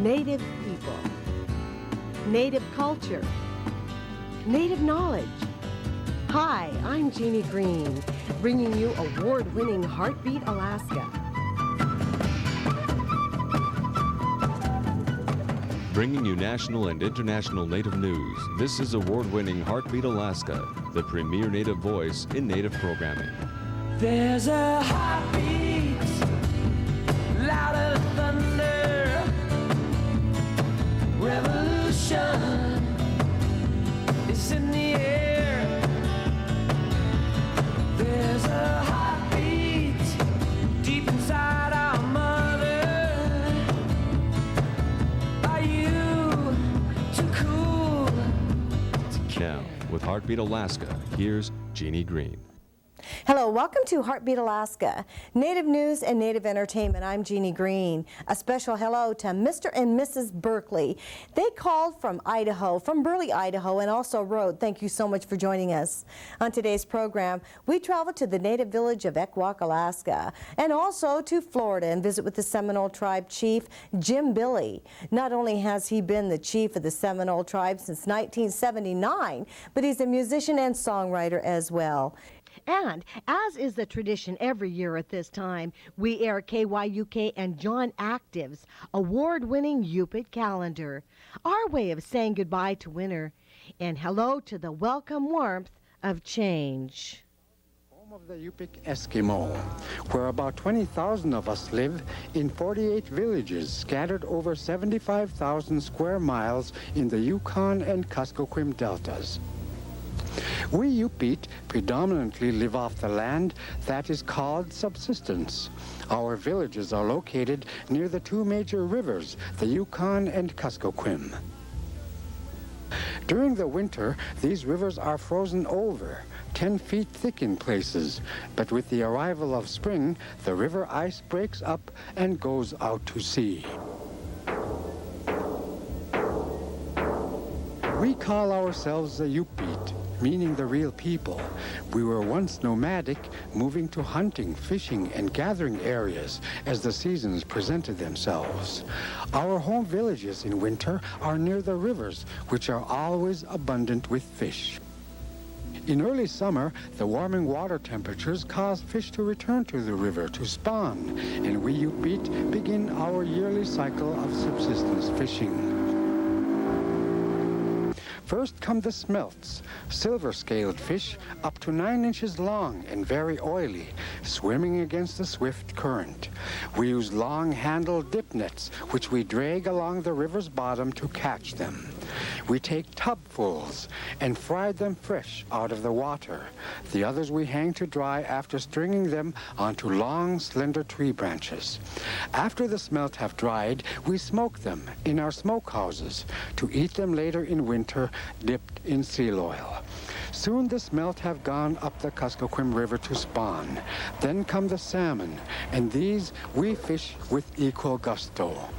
Native people, Native culture, Native knowledge. Hi, I'm Jeannie Green, bringing you award-winning Heartbeat Alaska. Bringing you national and international Native news, this is award-winning Heartbeat Alaska, the premier Native voice in Native programming. There's a heartbeat, louder than thunder, revolution is in the air. There's a heartbeat deep inside our mother. Are you too cool to care? Now, with Heartbeat Alaska, here's Jeannie Green. Hello, welcome to Heartbeat Alaska, Native News and Native Entertainment. I'm Jeannie Green. A special hello to Mr. and Mrs. Berkeley. They called from Idaho, from Burley, Idaho, and also wrote, thank you so much for joining us. On today's program, we travel to the native village of Ekwok, Alaska, and also to Florida and visit with the Seminole Tribe Chief Jim Billie. Not only has he been the chief of the Seminole Tribe since 1979, but he's a musician and songwriter as well. And as is the tradition every year at this time, we air KYUK and John Active's award-winning Yupik Calendar, our way of saying goodbye to winter and hello to the welcome warmth of change. Home of the Yupik Eskimo, where about 20,000 of us live in 48 villages scattered over 75,000 square miles in the Yukon and Kuskokwim deltas. We Yupik predominantly live off the land that is called subsistence. Our villages are located near the two major rivers, the Yukon and Kuskokwim. During the winter, these rivers are frozen over, 10 feet thick in places, but with the arrival of spring, the river ice breaks up and goes out to sea. We call ourselves the Yupik, meaning the real people. We were once nomadic, moving to hunting, fishing, and gathering areas as the seasons presented themselves. Our home villages in winter are near the rivers, which are always abundant with fish. In early summer, the warming water temperatures cause fish to return to the river to spawn, and we Yupik begin our yearly cycle of subsistence fishing. First come the smelts, silver-scaled fish up to 9 inches long and very oily, swimming against the swift current. We use long-handled dip nets, which we drag along the river's bottom to catch them. We take tubfuls and fry them fresh out of the water. The others we hang to dry after stringing them onto long, slender tree branches. After the smelt have dried, we smoke them in our smokehouses to eat them later in winter, dipped in seal oil. Soon the smelt have gone up the Kuskokwim River to spawn. Then come the salmon, and these we fish with equal gusto.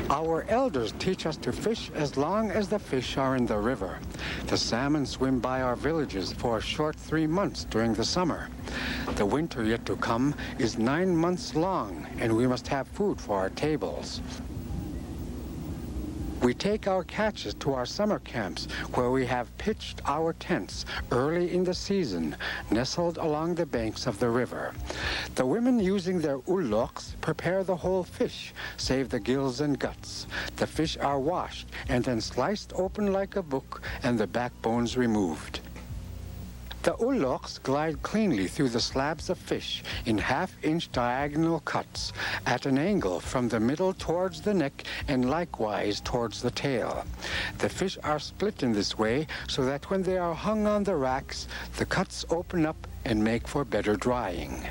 Our elders teach us to fish as long as the fish are in the river. The salmon swim by our villages for a short 3 months during the summer. The winter yet to come is 9 months long, and we must have food for our tables. We take our catches to our summer camps, where we have pitched our tents early in the season, nestled along the banks of the river. The women using their uloks prepare the whole fish, save the gills and guts. The fish are washed and then sliced open like a book and the backbones removed. The uloks glide cleanly through the slabs of fish in half-inch diagonal cuts at an angle from the middle towards the neck and likewise towards the tail. The fish are split in this way so that when they are hung on the racks, the cuts open up and make for better drying.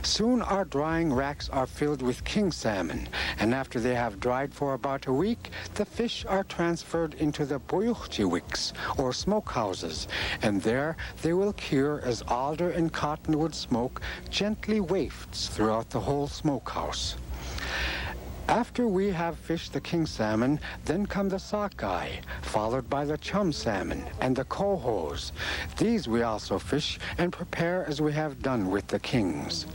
Soon our drying racks are filled with king salmon, and after they have dried for about a week, the fish are transferred into the buyuchchiwiks, or smokehouses, and there they will cure as alder and cottonwood smoke gently wafts throughout the whole smokehouse. After we have fished the king salmon, then come the sockeye, followed by the chum salmon and the cohos. These we also fish and prepare as we have done with the kings.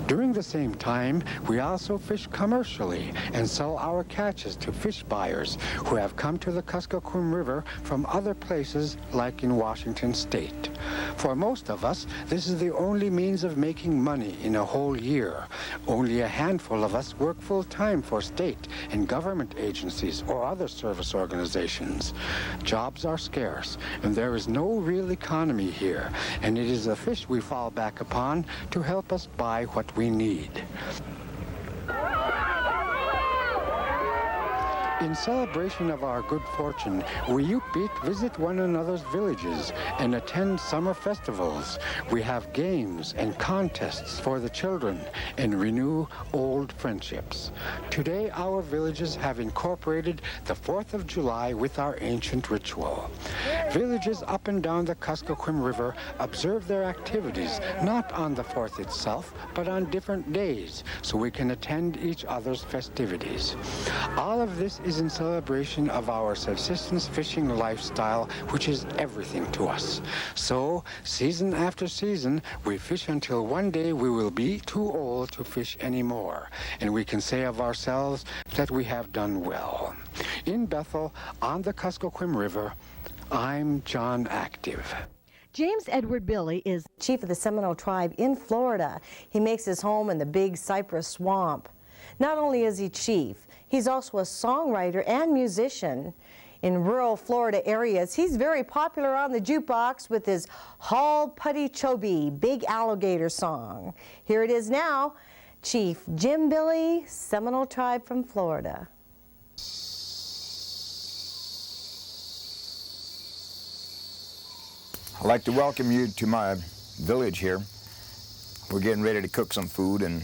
During the same time, we also fish commercially and sell our catches to fish buyers who have come to the Kuskokwim River from other places like in Washington State. For most of us, this is the only means of making money in a whole year. Only a handful of us work full-time for state and government agencies or other service organizations. Jobs are scarce, and there is no real economy here, and it is the fish we fall back upon to help us buy what we need. In celebration of our good fortune, we Yupik visit one another's villages and attend summer festivals. We have games and contests for the children and renew old friendships. Today, our villages have incorporated the 4th of July with our ancient ritual. Villages up and down the Kuskokwim River observe their activities not on the 4th itself, but on different days, so we can attend each other's festivities. All of this is in celebration of our subsistence fishing lifestyle, which is everything to us. So, season after season, we fish until one day we will be too old to fish anymore, and we can say of ourselves that we have done well. In Bethel, on the Kuskokwim River, I'm John Active. James Edward Billie is chief of the Seminole tribe in Florida. He makes his home in the Big Cypress Swamp. Not only is he chief, he's also a songwriter and musician. In rural Florida areas, he's very popular on the jukebox with his Hall Putty Chobe, Big Alligator song. Here it is now, Chief Jim Billie, Seminole tribe from Florida. I'd like to welcome you to my village here. We're getting ready to cook some food and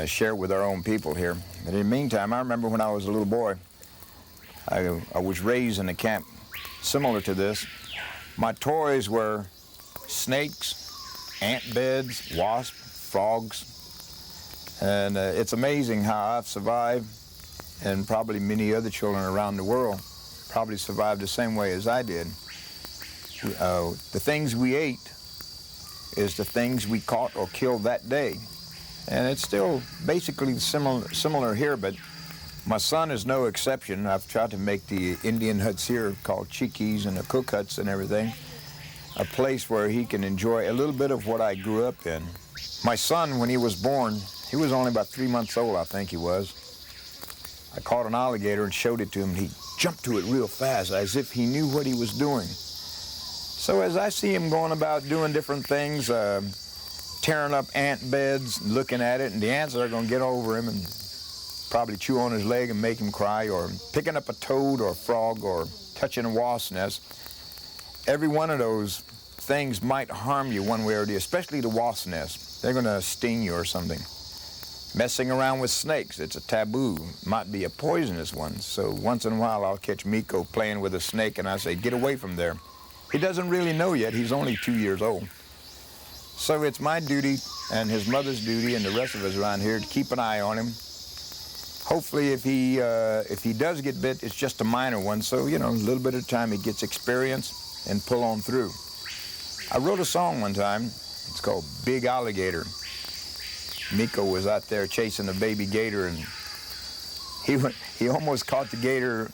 share with our own people here. But in the meantime, I remember when I was a little boy, I was raised in a camp similar to this. My toys were snakes, ant beds, wasps, frogs, and it's amazing how I've survived, and probably many other children around the world probably survived the same way as I did. The things we ate is the things we caught or killed that day. And it's still basically similar here, but my son is no exception. I've tried to make the Indian huts here called chikis and the cook huts and everything a place where he can enjoy a little bit of what I grew up in. My son, when he was born, he was only about 3 months old, I think he was. I caught an alligator and showed it to him, and he jumped to it real fast as if he knew what he was doing. So as I see him going about doing different things, tearing up ant beds, looking at it, and the ants are going to get over him and probably chew on his leg and make him cry, or picking up a toad or a frog or touching a wasp nest. Every one of those things might harm you one way or the other, especially the wasp nest. They're going to sting you or something. Messing around with snakes, it's a taboo. Might be a poisonous one. So once in a while I'll catch Miko playing with a snake and I say, get away from there. He doesn't really know yet. He's only 2 years old. So it's my duty and his mother's duty and the rest of us around here to keep an eye on him. Hopefully if he does get bit, it's just a minor one. So, you know, a little bit of time he gets experience and pull on through. I wrote a song one time. It's called Big Alligator. Miko was out there chasing a baby gator, and he almost caught the gator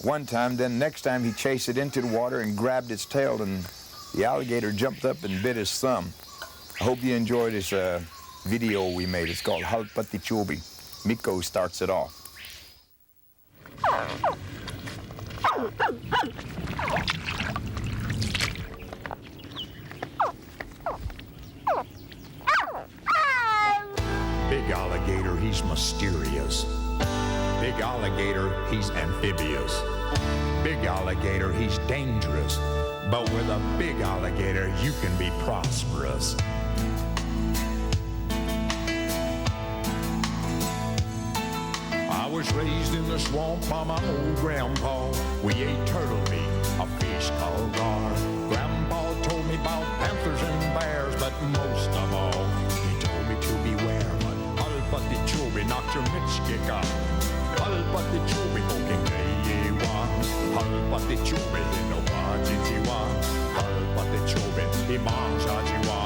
one time. Then next time he chased it into the water and grabbed its tail, and the alligator jumped up and bit his thumb. I hope you enjoy this video we made. It's called Halpati Chobi. Miko starts it off. Big alligator, he's mysterious. Big alligator, he's amphibious. Big alligator, he's dangerous. But with a big alligator, you can be prosperous. I was raised in the swamp by my old grandpa. We ate turtle meat, a fish called gar. Grandpa told me about panthers and bears, but most of all, he told me to beware. Halpati Chobi knocked your mitchkick out. Halpati Chobi poking Yewa. Halpati Chobi no Pajiwa. Halpati Chobi Imam Shajiwa.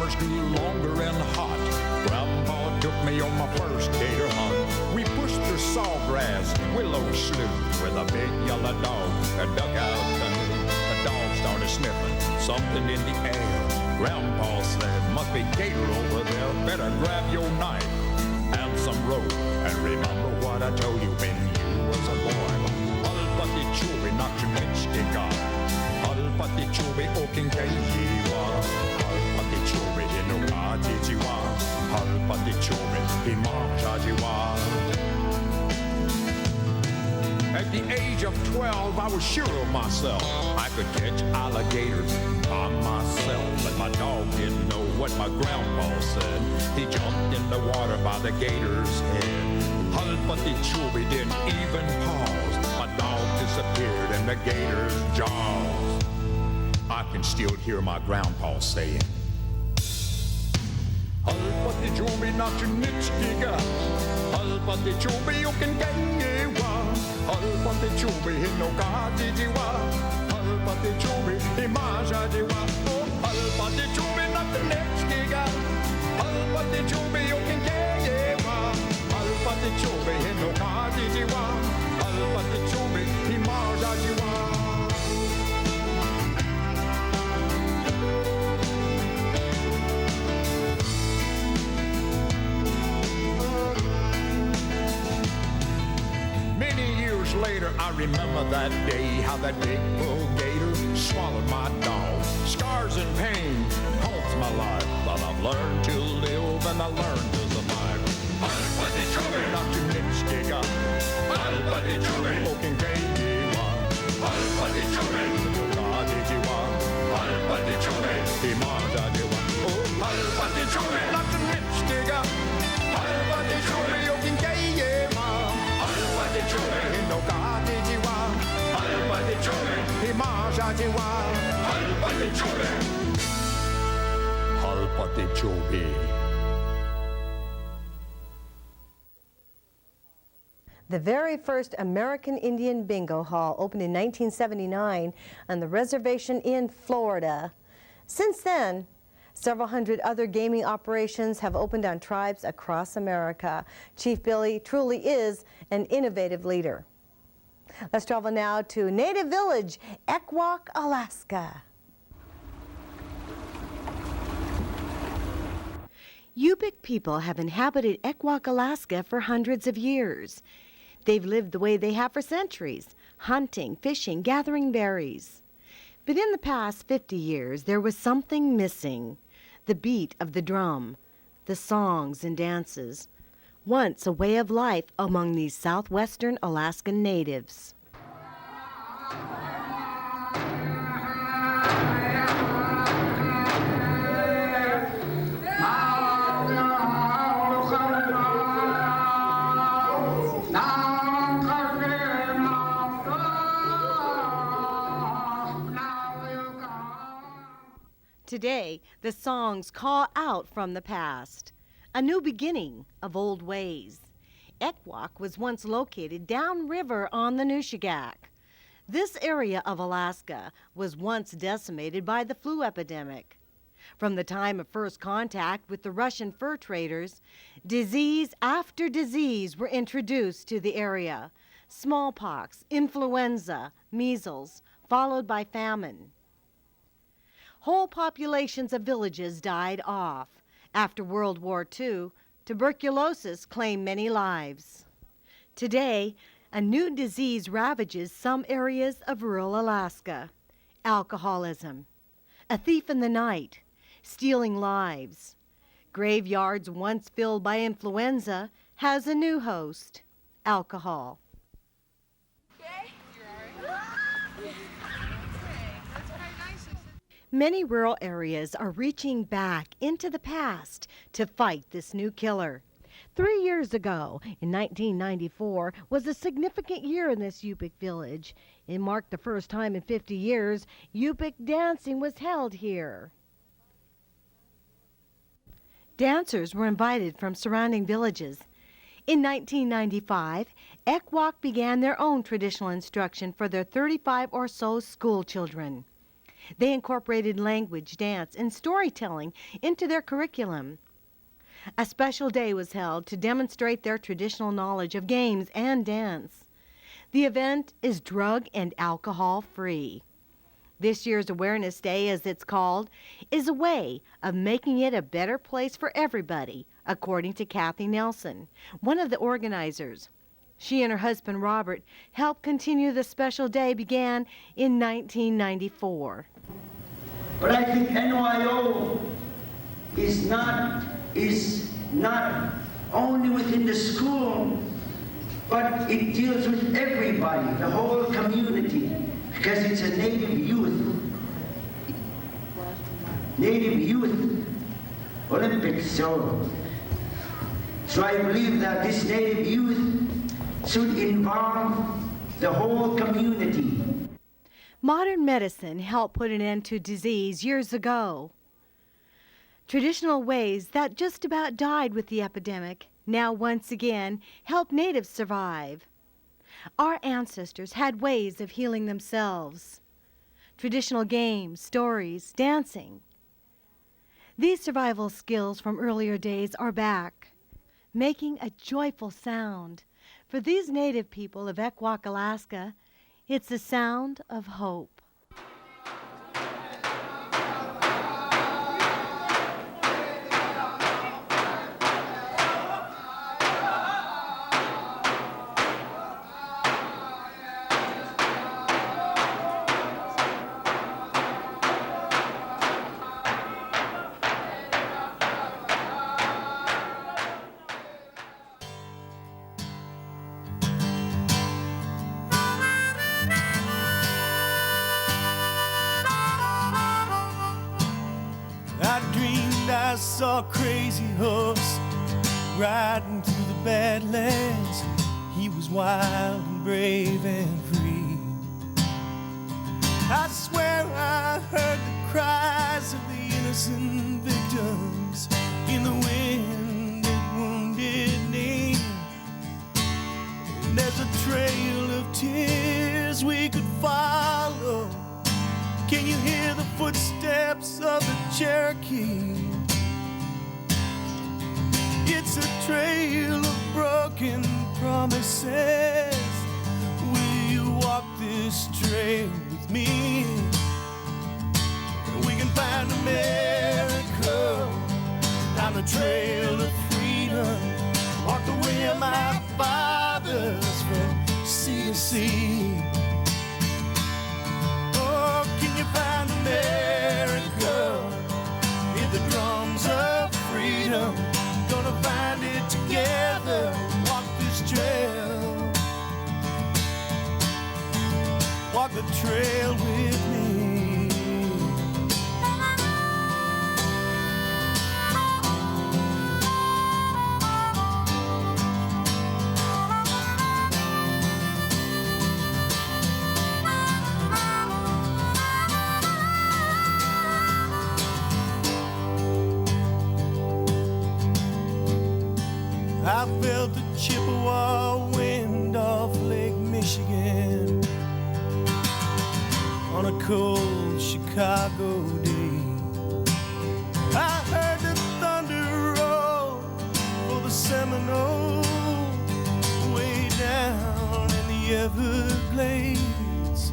summers grew longer and hot. Grandpa took me on my first gator hunt. We pushed through sawgrass, willow slough with a big yellow dog that dug out canoe. The dog started sniffing something in the air. Grandpa said, must be gator over there. Better grab your knife and some rope. And remember what I told you when you was a boy. Halpati chubi nakshinechtika. Halpati chubi okinkeyiwa. Halpati chubi hinukajijiwa. Halpati chubi himajajiwa. At the age of 12, I was sure of myself. I could catch alligators by myself, but my dog didn't know what my grandpa said. He jumped in the water by the gator's head. Halpati chubi didn't even pause. My dog disappeared in the gator's jaws. I can still hear my grandpa saying, Halpati chubi nakshinechtika. Halpati chubi okinkeyiwa. Halpati chubi hinukajijiwa. Halpati chubi himajajiwa. Oh, halpati chubi nakshinechtika. Halpati chubi okinkeyiwa. Halpati chubi hinukajijiwa. Halpati chubi himajajiwa. Later, I remember that day, how that big bull gator swallowed my dog. Scars and pain haunts my life, but I've learned to live and I learned to survive. Halpati chubi nakshinechtika. Halpati chubi okinkeyiwa. Halpati chubi hinukajijiwa. Halpati chubi himajajiwa. Oh, halpati chubi nakshinechtika. Halpati chubi okinkeyiwa. Halpati chubi hinukajijiwa. Halpati chubi himajajiwa. Halpati chubi. Halpati chubi. The very first American Indian Bingo Hall opened in 1979 on the reservation in Florida. Since then, several hundred other gaming operations have opened on tribes across America. Chief Billie truly is an innovative leader. Let's travel now to Native Village, Ekwok, Alaska. Yupik people have inhabited Ekwok, Alaska for hundreds of years. They've lived the way they have for centuries, hunting, fishing, gathering berries. But in the past 50 years, there was something missing. The beat of the drum, the songs and dances, once a way of life among these southwestern Alaskan natives. Today, the songs call out from the past, a new beginning of old ways. Ekwok was once located downriver on the Nushagak. This area of Alaska was once decimated by the flu epidemic. From the time of first contact with the Russian fur traders, disease after disease were introduced to the area. Smallpox, influenza, measles, followed by famine. Whole populations of villages died off. After World War II, tuberculosis claimed many lives. Today, a new disease ravages some areas of rural Alaska. Alcoholism, a thief in the night, stealing lives. Graveyards once filled by influenza has a new host, alcohol. Many rural areas are reaching back into the past to fight this new killer. 3 years ago, in 1994, was a significant year in this Yupik village. It marked the first time in 50 years Yupik dancing was held here. Dancers were invited from surrounding villages. In 1995, Ekwok began their own traditional instruction for their 35 or so school children. They incorporated language, dance, and storytelling into their curriculum. A special day was held to demonstrate their traditional knowledge of games and dance. The event is drug and alcohol free. This year's Awareness Day, as it's called, is a way of making it a better place for everybody, according to Kathy Nelson, one of the organizers. She and her husband Robert helped continue the special day began in 1994. But I think NYO is not only within the school, but it deals with everybody, the whole community, because it's a Native Youth Olympics. So I believe that this Native Youth should involve the whole community. Modern medicine helped put an end to disease years ago. Traditional ways that just about died with the epidemic now once again help natives survive. Our ancestors had ways of healing themselves. Traditional games, stories, dancing. These survival skills from earlier days are back, making a joyful sound. For these native people of Ekwok, Alaska, it's the sound of hope. I saw a crazy horse riding through the Badlands. He was wild and brave and free. I swear I heard the cries of the innocent victims in the wind that wounded knee. And there's a trail of tears we could follow. Can you hear the footsteps of the Cherokee? It's a trail of broken promises. Will you walk this trail with me? We can find America down the trail of freedom. Walk the way of my fathers from sea to sea. Oh, can you find America? Hear the drums of freedom. Gonna find it together, walk this trail. Walk the trail with me. I felt the Chippewa wind off Lake Michigan on a cold Chicago day. I heard the thunder roll for the Seminole way down in the Everglades.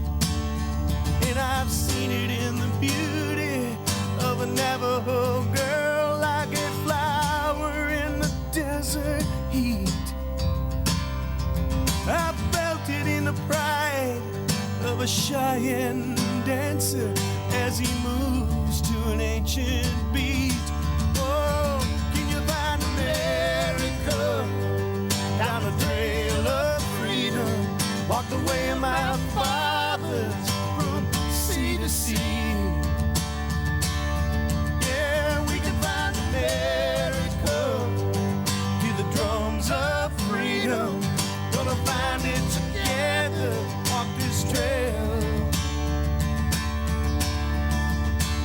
And I've seen it in the beauty of a Navajo girl, like a flower in the desert heat. I felt it in the pride of a Cheyenne dancer as he moves to an ancient beat. Oh, can you find America down the trail of freedom? Walk the way of my fathers from sea to sea. Yeah, we can find America. Hear the drums of freedom. Gonna find it together. Walk this trail.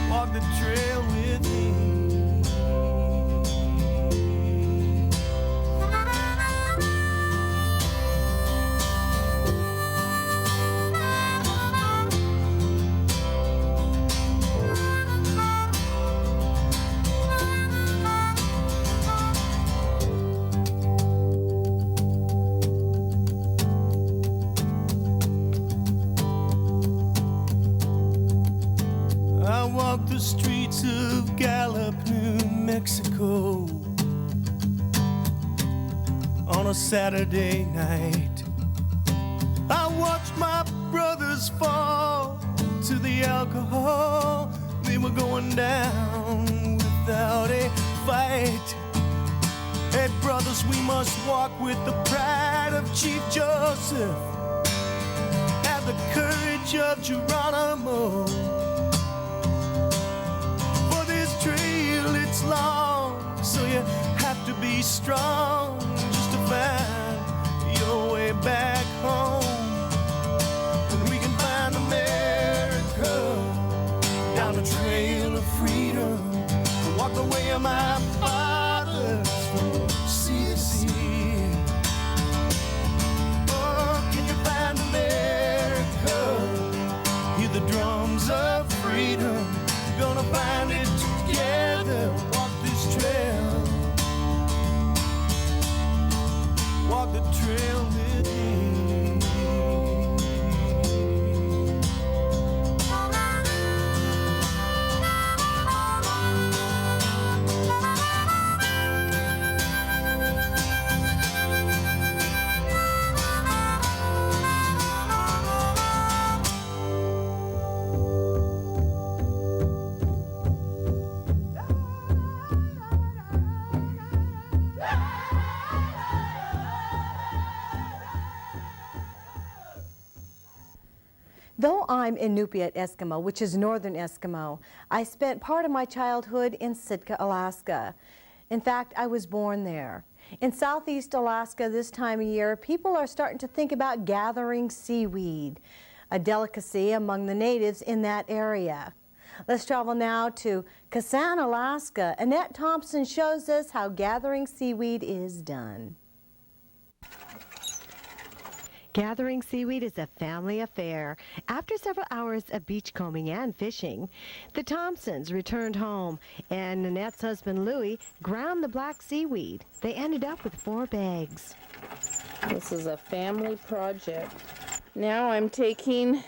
Walk the trail with me. walk the streets of Gallup, New Mexico on a Saturday night. I watched my brothers fall to the alcohol. They were going down without a fight. Hey, brothers, we must walk with the pride of Chief Joseph, have the courage of Geronimo. For this trail, it's long, so you have to be strong just to find your way back home. And we can find America down the trail of freedom, walk the way of my fathers from sea to sea. Oh, can you find America? Hear the drums of freedom. We're gonna find it together. Walk this trail. Walk the trail with me. Though I'm Inupiat Eskimo, which is northern Eskimo, I spent part of my childhood in Sitka, Alaska. In fact, I was born there. In southeast Alaska this time of year, people are starting to think about gathering seaweed, a delicacy among the natives in that area. Let's travel now to Kasaan, Alaska. Annette Thompson shows us how gathering seaweed is done. Gathering seaweed is a family affair. After several hours of beachcombing and fishing, the Thompsons returned home, and Annette's husband Louie ground the black seaweed. They ended up with 4 bags. This is a family project. Now I'm taking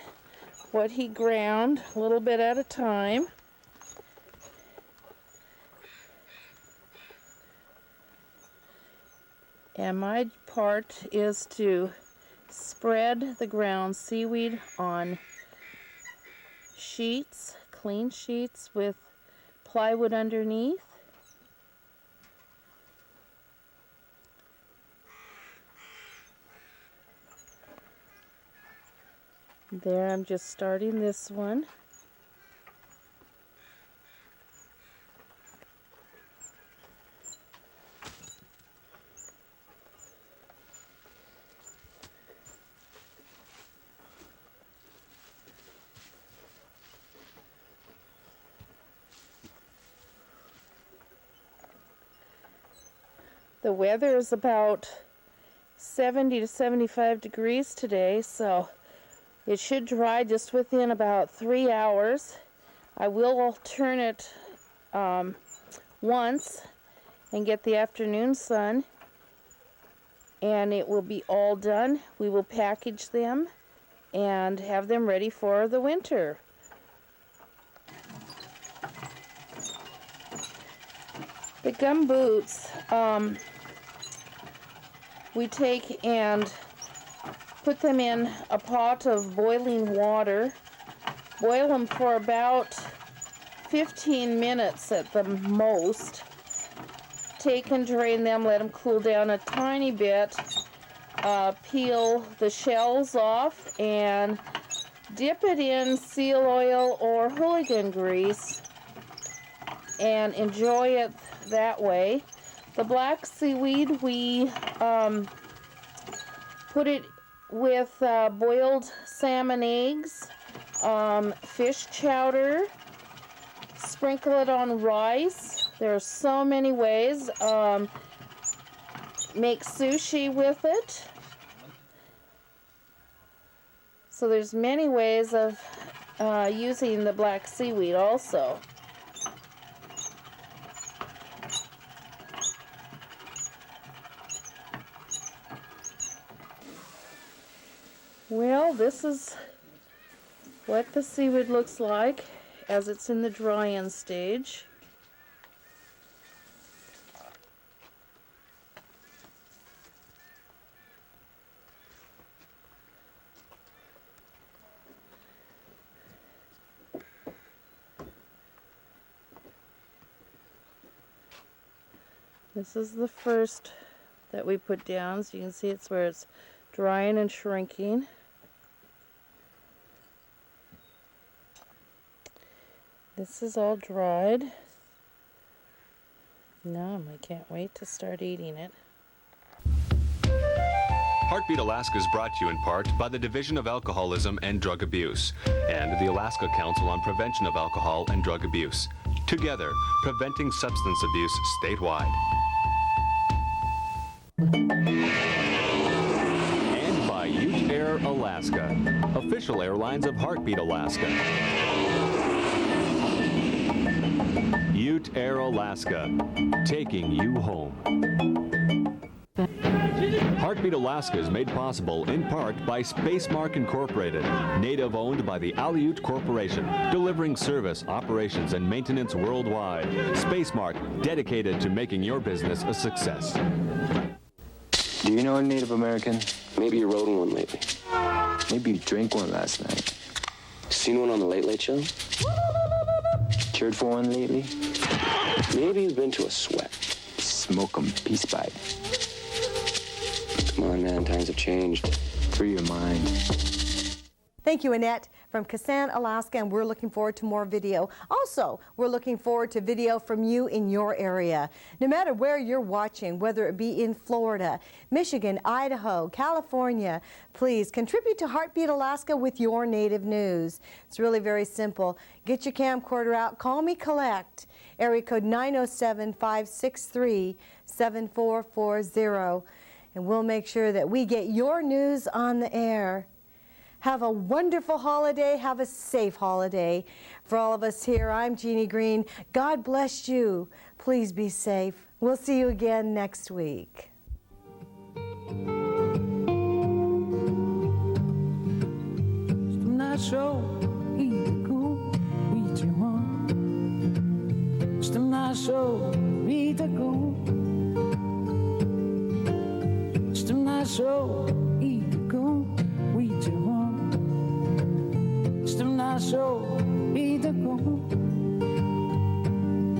what he ground a little bit at a time. And my part is to spread the ground seaweed on sheets, clean sheets with plywood underneath. There, I'm just starting this one. The weather is about 70 to 75 degrees today, so it should dry just within about 3 hours. I will turn it once and get the afternoon sun, and it will be all done. We will package them and have them ready for the winter. The gum boots, we take and put them in a pot of boiling water. Boil them for about 15 minutes at the most. Take and drain them, let them cool down a tiny bit. Peel the shells off and dip it in seal oil or hooligan grease and enjoy it that way. The black seaweed, we put it with boiled salmon eggs, fish chowder, sprinkle it on rice. There are so many ways. Make sushi with it. So there's many ways of using the black seaweed also. Well, this is what the seaweed looks like. as it's in the dry-in stage. This is the first that we put down, so you can see it's where it's drying and shrinking. This is all dried. Yum, I can't wait to start eating it. Heartbeat Alaska is brought to you in part by the Division of Alcoholism and Drug Abuse and the Alaska Council on Prevention of Alcohol and Drug Abuse. Together, preventing substance abuse statewide. And by Ute Air Alaska, official airlines of Heartbeat Alaska. Ute Air Alaska, taking you home. Heartbeat Alaska is made possible in part by Spacemark Incorporated, native owned by the Aleut Corporation, delivering service, operations, and maintenance worldwide. Spacemark, dedicated to making your business a success. Do you know a Native American? Maybe you rode one lately. Maybe you drank one last night. Seen one on the Late Late Show? Cheered for one lately? Maybe you've been to a sweat. Smoke 'em peace pipe. Come on, man, times have changed. Free your mind. Thank you, Annette, from Kasaan, Alaska, and we're looking forward to more video. Also, we're looking forward to video from you in your area. No matter where you're watching, whether it be in Florida, Michigan, Idaho, California, please contribute to Heartbeat Alaska with your native news. It's really very simple. Get your camcorder out, call me collect. Area code 907-563-7440, and we'll make sure that we get your news on the air. Have a wonderful holiday. Have a safe holiday. For all of us here, I'm Jeannie Green. God bless you. Please be safe. We'll see you again next week.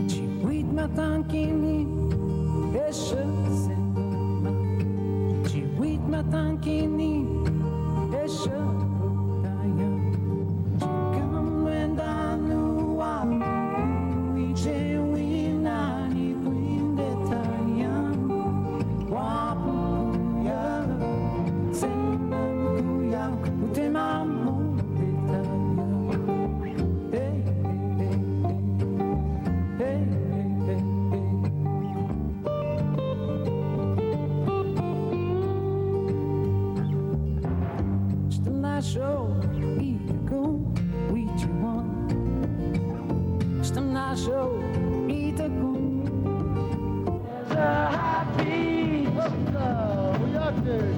Seaweed matankini, esha sendoma. Seaweed matankini, esha otaya. Come when I knew I we nani quinde tayam. Wapuya, sembuya, utemamu betaya. Hey, hey, hey, hey, hey, hey. Still not sure, either go, we you want. Still not sure, either go. There's a heartbeat. We out there.